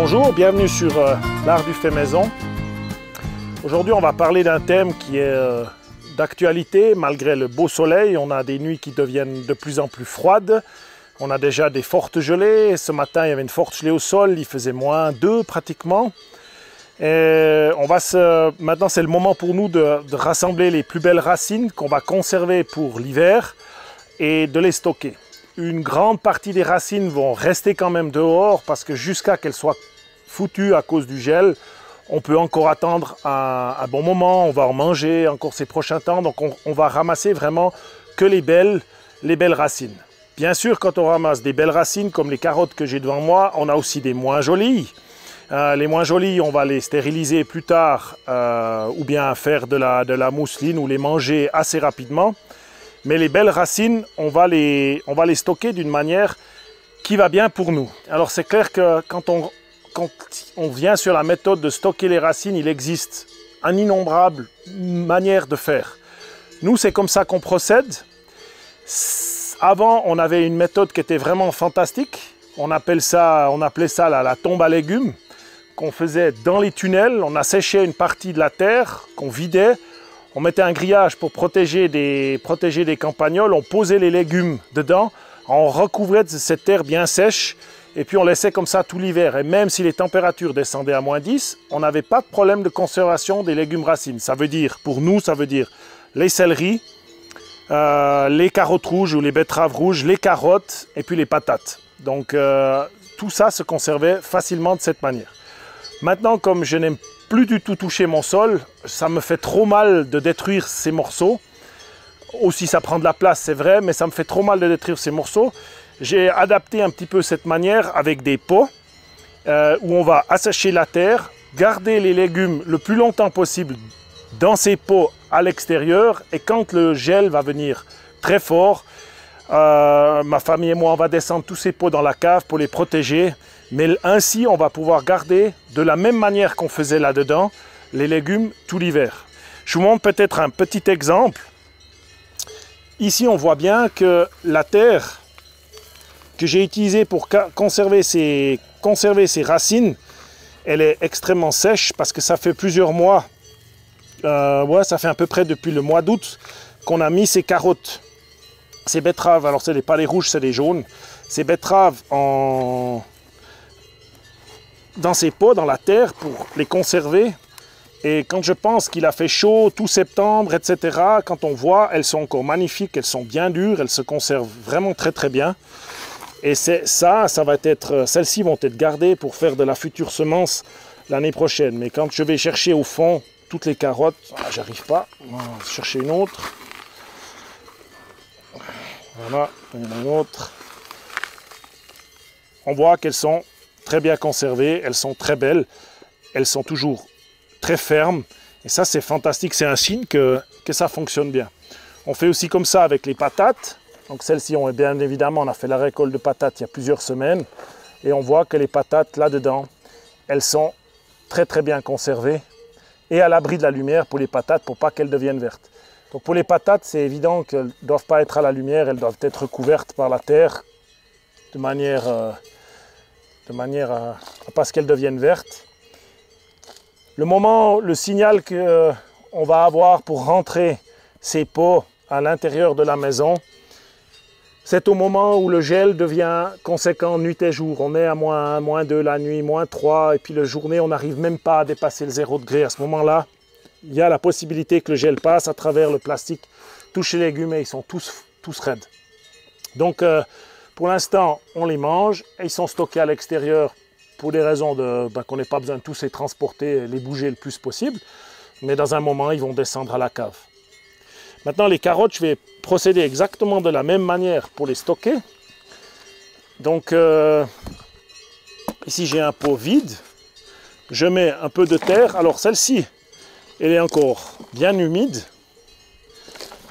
Bonjour, bienvenue sur l'art du fait maison. Aujourd'hui on va parler d'un thème qui est d'actualité malgré le beau soleil. On a des nuits qui deviennent de plus en plus froides. On a déjà des fortes gelées. Ce matin il y avait une forte gelée au sol, il faisait -2 pratiquement. Et maintenant c'est le moment pour nous de rassembler les plus belles racines qu'on va conserver pour l'hiver et de les stocker. Une grande partie des racines vont rester quand même dehors parce que jusqu'à qu'elles soient foutues à cause du gel, on peut encore attendre un bon moment, on va en manger encore ces prochains temps, donc on va ramasser vraiment que les belles racines. Bien sûr, quand on ramasse des belles racines comme les carottes que j'ai devant moi, on a aussi des moins jolies. Les moins jolies, on va les stériliser plus tard ou bien faire de la mousseline ou les manger assez rapidement. Mais les belles racines, on va les stocker d'une manière qui va bien pour nous. Alors c'est clair que quand on vient sur la méthode de stocker les racines, il existe une innombrable manière de faire. Nous, c'est comme ça qu'on procède. Avant, on avait une méthode qui était vraiment fantastique. On appelait ça la tombe à légumes, qu'on faisait dans les tunnels. On asséchait une partie de la terre, qu'on vidait. On mettait un grillage pour protéger des campagnols, on posait les légumes dedans, on recouvrait de cette terre bien sèche et puis on laissait comme ça tout l'hiver. Et même si les températures descendaient à -10, on n'avait pas de problème de conservation des légumes racines. Ça veut dire, pour nous, ça veut dire les céleris, les carottes rouges ou les betteraves rouges, les carottes et puis les patates. Donc tout ça se conservait facilement de cette manière. Maintenant, comme je n'aime plus du tout toucher mon sol, ça me fait trop mal de détruire ces morceaux. Aussi ça prend de la place, c'est vrai, mais ça me fait trop mal de détruire ces morceaux. J'ai adapté un petit peu cette manière avec des pots où on va assécher la terre, garder les légumes le plus longtemps possible dans ces pots à l'extérieur, et quand le gel va venir très fort, ma famille et moi on va descendre tous ces pots dans la cave pour les protéger. Mais ainsi, on va pouvoir garder de la même manière qu'on faisait là-dedans les légumes tout l'hiver. Je vous montre peut-être un petit exemple. Ici, on voit bien que la terre que j'ai utilisée pour conserver ces racines, elle est extrêmement sèche parce que ça fait plusieurs mois, ça fait à peu près depuis le mois d'août qu'on a mis ces carottes, ces betteraves, alors c'est pas les rouges, c'est les jaunes, ces betteraves dans ces pots, dans la terre, pour les conserver. Et quand je pense qu'il a fait chaud tout septembre, etc., quand on voit, elles sont encore magnifiques, elles sont bien dures, elles se conservent vraiment très très bien. Et celles-ci vont être gardées pour faire de la future semence l'année prochaine. Mais quand je vais chercher au fond toutes les carottes, j'arrive pas, on va chercher une autre. Voilà, il y en a une autre. On voit qu'elles sont très bien conservées, elles sont très belles, elles sont toujours très fermes. Et ça, c'est fantastique, c'est un signe que ça fonctionne bien. On fait aussi comme ça avec les patates. Donc celles-ci, bien évidemment, on a fait la récolte de patates il y a plusieurs semaines. Et on voit que les patates, là-dedans, elles sont très très bien conservées et à l'abri de la lumière pour les patates, pour pas qu'elles deviennent vertes. Donc pour les patates, c'est évident qu'elles ne doivent pas être à la lumière, elles doivent être couvertes par la terre de manière à pas qu'elles deviennent vertes. Le signal qu'on va avoir pour rentrer ces pots à l'intérieur de la maison, c'est au moment où le gel devient conséquent nuit et jour. On est à -2 la nuit, -3, et puis la journée, on n'arrive même pas à dépasser le 0 degré. À ce moment-là, il y a la possibilité que le gel passe à travers le plastique, touche les légumes et ils sont tous raides. Donc, pour l'instant, on les mange et ils sont stockés à l'extérieur pour des raisons qu'on n'ait pas besoin de tous les transporter, les bouger le plus possible. Mais dans un moment, ils vont descendre à la cave. Maintenant, les carottes, je vais procéder exactement de la même manière pour les stocker. Donc, ici, j'ai un pot vide. Je mets un peu de terre. Alors, celle-ci, elle est encore bien humide.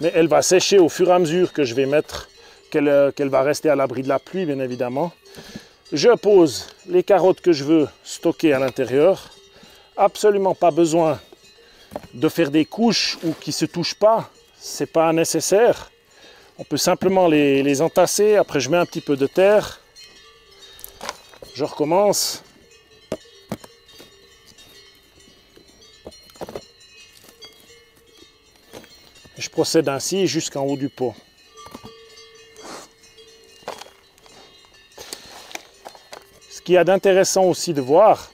Mais elle va sécher au fur et à mesure que je vais mettre qu'elle va rester à l'abri de la pluie, bien évidemment. Je pose les carottes que je veux stocker à l'intérieur. Absolument pas besoin de faire des couches ou qui ne se touchent pas. Ce n'est pas nécessaire. On peut simplement les entasser. Après, je mets un petit peu de terre. Je recommence. Je procède ainsi jusqu'en haut du pot. Ce qu'il y a d'intéressant aussi de voir,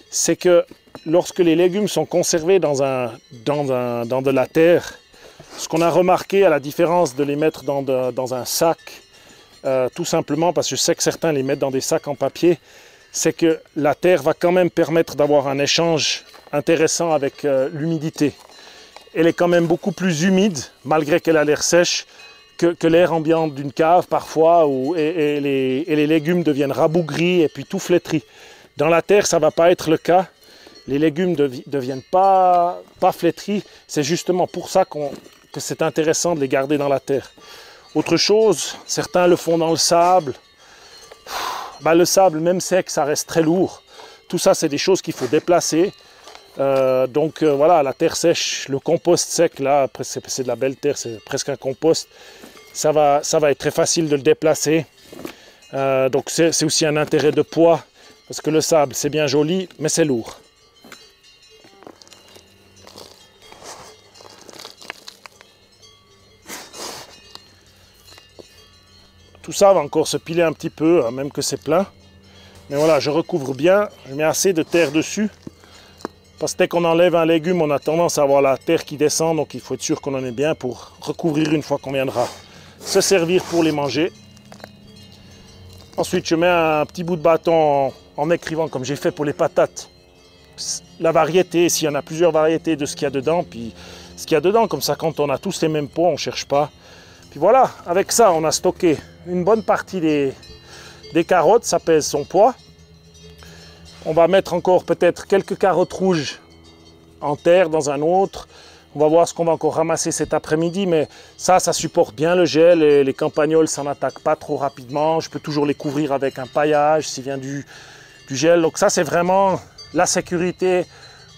c'est que lorsque les légumes sont conservés dans de la terre, ce qu'on a remarqué à la différence de les mettre dans un sac, tout simplement parce que je sais que certains les mettent dans des sacs en papier, c'est que la terre va quand même permettre d'avoir un échange intéressant avec l'humidité. Elle est quand même beaucoup plus humide, malgré qu'elle a l'air sèche, que l'air ambiant d'une cave parfois, et les légumes deviennent rabougris et puis tout flétris. Dans la terre, ça ne va pas être le cas. Les légumes ne deviennent pas flétris. C'est justement pour ça que c'est intéressant de les garder dans la terre. Autre chose, certains le font dans le sable. Le sable, même sec, ça reste très lourd. Tout ça, c'est des choses qu'il faut déplacer. Voilà, la terre sèche, le compost sec, là, c'est de la belle terre, c'est presque un compost. Ça va être très facile de le déplacer. Donc c'est aussi un intérêt de poids, parce que le sable, c'est bien joli, mais c'est lourd. Tout ça va encore se piler un petit peu, même que c'est plein. Mais voilà, je recouvre bien, je mets assez de terre dessus. Parce que dès qu'on enlève un légume, on a tendance à avoir la terre qui descend. Donc il faut être sûr qu'on en ait bien pour recouvrir une fois qu'on viendra se servir pour les manger. Ensuite, je mets un petit bout de bâton en écrivant comme j'ai fait pour les patates. La variété, s'il y en a plusieurs variétés de ce qu'il y a dedans. Puis ce qu'il y a dedans, comme ça quand on a tous les mêmes pots, on ne cherche pas. Puis voilà, avec ça, on a stocké une bonne partie des carottes, ça pèse son poids. On va mettre encore peut-être quelques carottes rouges en terre dans un autre. On va voir ce qu'on va encore ramasser cet après-midi, mais ça supporte bien le gel et les campagnols, ça n'attaque pas trop rapidement. Je peux toujours les couvrir avec un paillage s'il vient du gel. Donc ça, c'est vraiment la sécurité.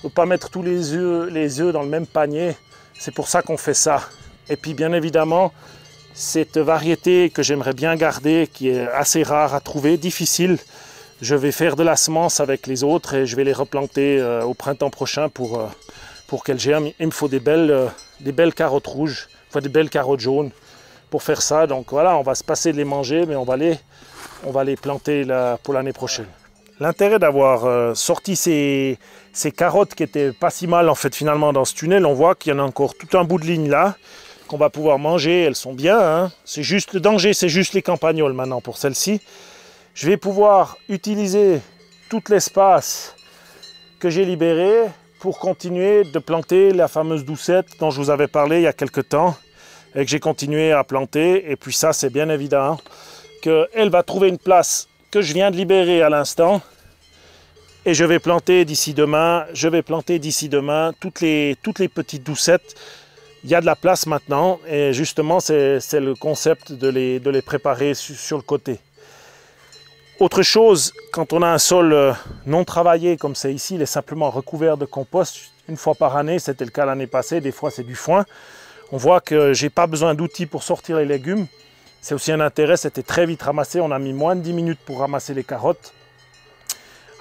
On ne peut pas mettre tous les œufs dans le même panier. C'est pour ça qu'on fait ça. Et puis bien évidemment, cette variété que j'aimerais bien garder, qui est assez rare à trouver, difficile, je vais faire de la semence avec les autres et je vais les replanter au printemps prochain pour qu'elles germent. Il me faut des belles carottes rouges, enfin des belles carottes jaunes pour faire ça. Donc voilà, on va se passer de les manger, mais on va les planter pour l'année prochaine. L'intérêt d'avoir sorti ces carottes qui étaient pas si mal en fait finalement dans ce tunnel, on voit qu'il y en a encore tout un bout de ligne là, qu'on va pouvoir manger, elles sont bien, hein. C'est juste le danger, c'est juste les campagnols maintenant pour celles-ci. Je vais pouvoir utiliser tout l'espace que j'ai libéré pour continuer de planter la fameuse doucette dont je vous avais parlé il y a quelques temps et que j'ai continué à planter. Et puis ça, c'est bien évident qu'elle va trouver une place que je viens de libérer à l'instant et je vais planter d'ici demain. Toutes les petites doucettes. Il y a de la place maintenant et justement c'est le concept de les préparer sur le côté. Autre chose, quand on a un sol non travaillé comme c'est ici, il est simplement recouvert de compost une fois par année, c'était le cas l'année passée, des fois c'est du foin. On voit que j'ai pas besoin d'outils pour sortir les légumes. C'est aussi un intérêt, c'était très vite ramassé, on a mis moins de 10 minutes pour ramasser les carottes.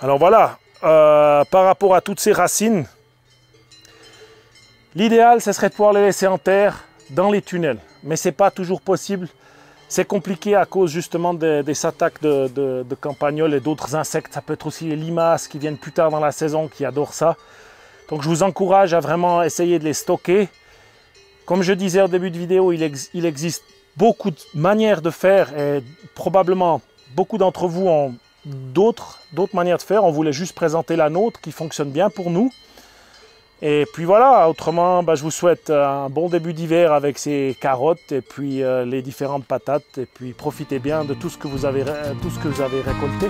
Alors voilà, par rapport à toutes ces racines, l'idéal, ce serait de pouvoir les laisser en terre dans les tunnels. Mais ce n'est pas toujours possible. C'est compliqué à cause justement des attaques de campagnols et d'autres insectes. Ça peut être aussi les limaces qui viennent plus tard dans la saison, qui adorent ça. Donc je vous encourage à vraiment essayer de les stocker. Comme je disais au début de vidéo, il existe beaucoup de manières de faire et probablement beaucoup d'entre vous ont d'autres manières de faire. On voulait juste présenter la nôtre qui fonctionne bien pour nous. Et puis voilà, autrement, je vous souhaite un bon début d'hiver avec ces carottes et puis les différentes patates. Et puis profitez bien de tout ce que vous avez récolté.